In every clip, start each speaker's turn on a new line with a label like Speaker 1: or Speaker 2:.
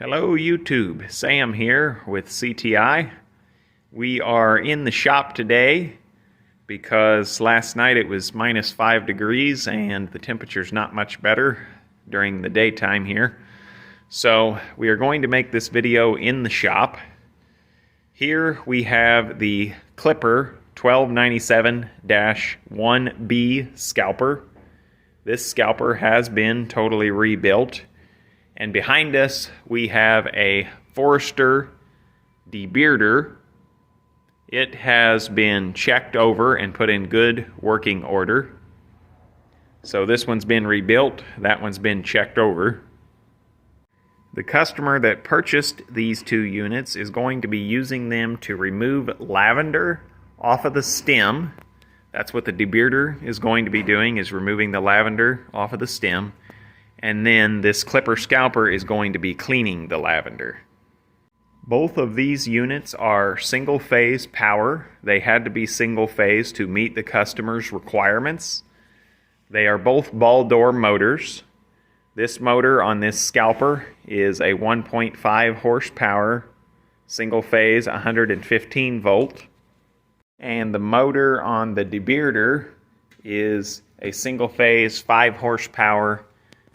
Speaker 1: Hello YouTube, Sam here with CTI. We are in the shop today because last night it was -5 degrees and the temperature's not much better during the daytime here. So we are going to make this video in the shop. Here we have the Clipper 1297-1B scalper. This scalper has been totally rebuilt. And behind us, we have a Forester debearder. It has been checked over and put in good working order. So this one's been rebuilt, that one's been checked over. The customer that purchased these two units is going to be using them to remove lavender off of the stem. That's what the debearder is going to be doing, is removing the lavender off of the stem. And then this Clipper scalper is going to be cleaning the lavender. Both of these units are single-phase power. They had to be single-phase to meet the customer's requirements. They are both ball door motors. This motor on this scalper is a 1.5 horsepower, single-phase, 115 volt. And the motor on the debearder is a single-phase, 5 horsepower,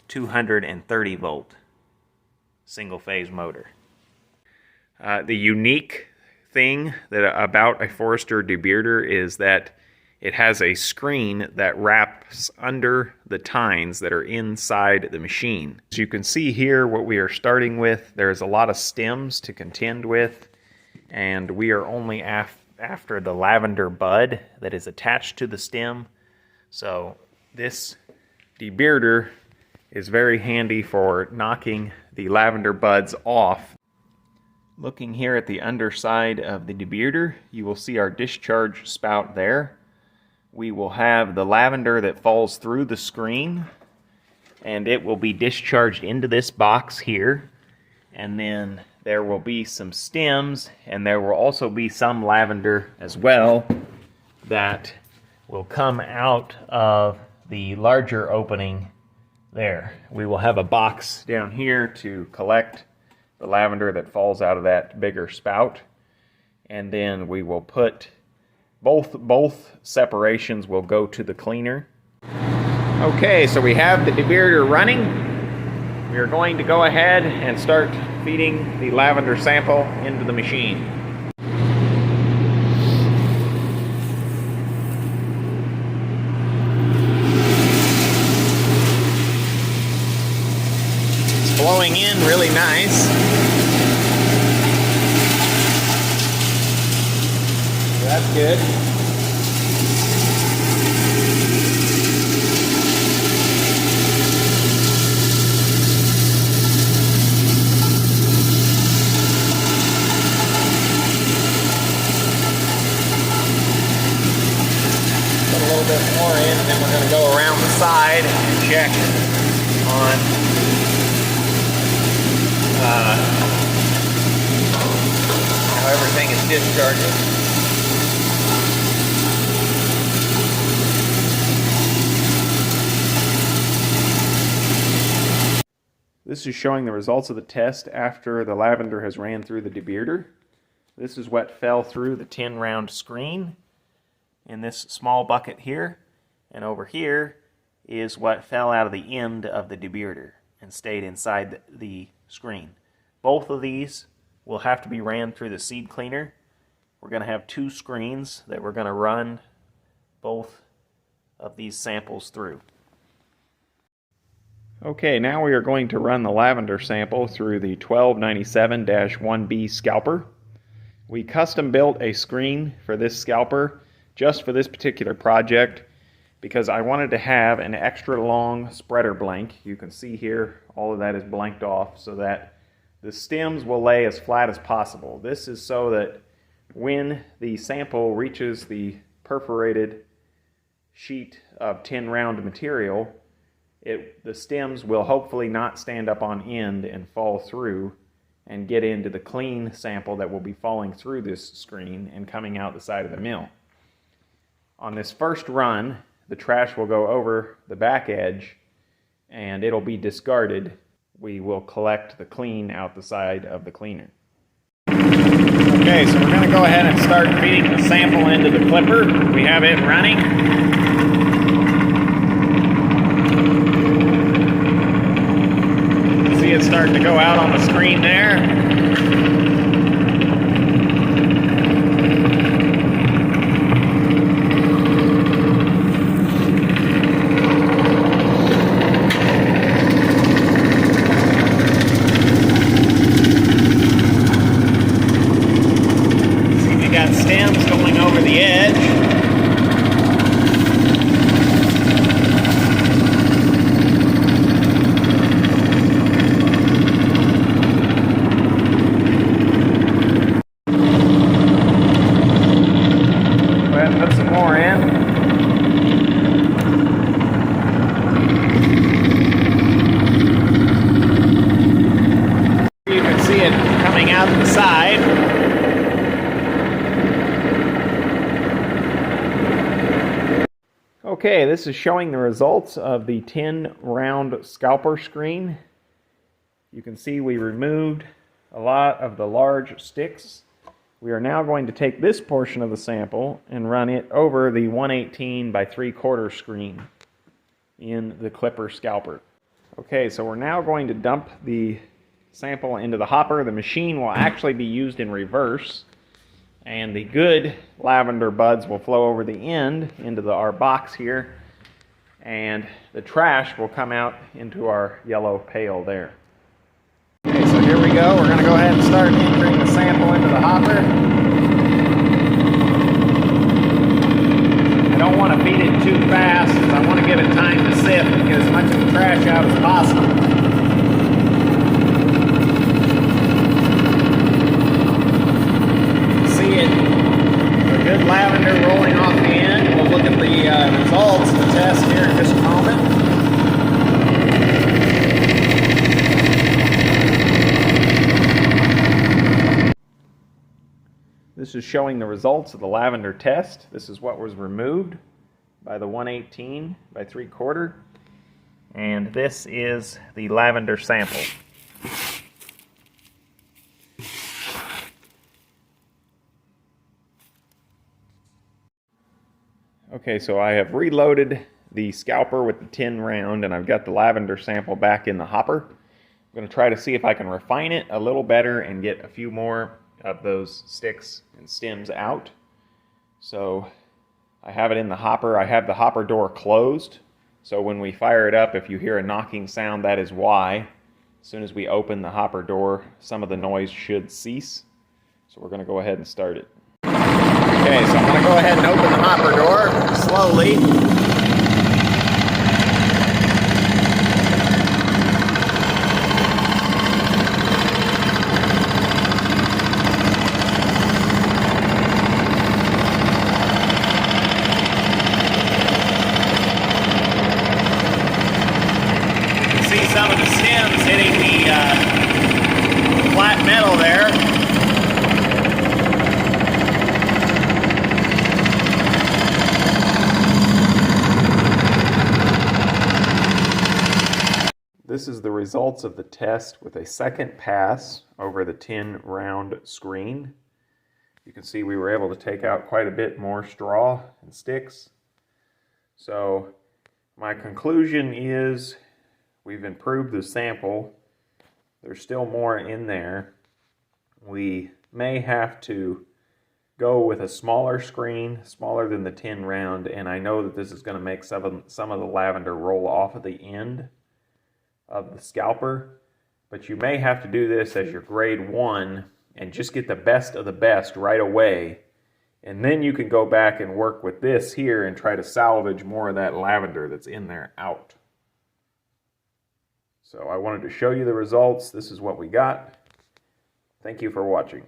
Speaker 1: 230 volt single-phase motor. The unique thing about a Forester debearder is that it has a screen that wraps under the tines that are inside the machine. As you can see here, what we are starting with, there's a lot of stems to contend with, and we are only after the lavender bud that is attached to the stem. So this debearder is very handy for knocking the lavender buds off. Looking here at the underside of the debearder, you will see our discharge spout there. We will have the lavender that falls through the screen, and it will be discharged into this box here. And then there will be some stems, and there will also be some lavender as well that will come out of the larger opening there. We will have a box down here to collect the lavender that falls out of that bigger spout, and then we will put both separations will go to the cleaner. Okay, so we have the debearder running. We are going to go ahead and start feeding the lavender sample into the machine. It's flowing in really nice. That's good. Put a little bit more in, and then we're going to go around the side and check on how everything is discharging. This is showing the results of the test after the lavender has ran through the debearder. This is what fell through the 10-round screen in this small bucket here. And over here is what fell out of the end of the debearder and stayed inside the screen. Both of these will have to be ran through the seed cleaner. We're going to have 2 screens that we're going to run both of these samples through. Okay, now we are going to run the lavender sample through the 1297-1B scalper. We custom built a screen for this scalper just for this particular project because I wanted to have an extra long spreader blank. You can see here all of that is blanked off so that the stems will lay as flat as possible. This is so that when the sample reaches the perforated sheet of 10-round material, the stems will hopefully not stand up on end and fall through and get into the clean sample that will be falling through this screen and coming out the side of the mill. On this first run, the trash will go over the back edge and it'll be discarded we will collect the clean out the side of the cleaner. Okay, so we're going to go ahead and start feeding the sample into the clipper. We have it running. See it starting to go out on the screen there. Got stems going over the edge. Go ahead and put some more in. You can see it coming out the side. Okay, this is showing the results of the 10-round scalper screen. You can see we removed a lot of the large sticks. We are now going to take this portion of the sample and run it over the 118 by 3/4 screen in the clipper scalper. Okay, so we're now going to dump the sample into the hopper. The machine will actually be used in reverse, and the good lavender buds will flow over the end into our box here, and the trash will come out into our yellow pail there. Okay, so here we go. We're going to go ahead and start entering the sample into the hopper. I don't want to feed it too fast, because I want to give it time to sift and get as much of the trash out as possible. Good lavender rolling off the end. We'll look at the results of the test here in just a moment. This is showing the results of the lavender test. This is what was removed by the 118 by 3/4. And this is the lavender sample. Okay, so I have reloaded the scalper with the 10 round, and I've got the lavender sample back in the hopper. I'm going to try to see if I can refine it a little better and get a few more of those sticks and stems out. So I have it in the hopper. I have the hopper door closed, so when we fire it up, if you hear a knocking sound, that is why. As soon as we open the hopper door, some of the noise should cease. So we're going to go ahead and start it. Okay, so I'm going to go ahead and open the hopper door slowly. You can see some of the stems hitting the flat metal there. This is the results of the test with a second pass over the 10-round screen. You can see we were able to take out quite a bit more straw and sticks. So my conclusion is we've improved the sample. There's still more in there. We may have to go with a smaller screen, smaller than the 10-round, and I know that this is going to make some of the lavender roll off at the end of the scalper, but you may have to do this as your grade 1 and just get the best of the best right away, and then you can go back and work with this here and try to salvage more of that lavender that's in there out. So I wanted to show you the results. This is what we got. Thank you for watching.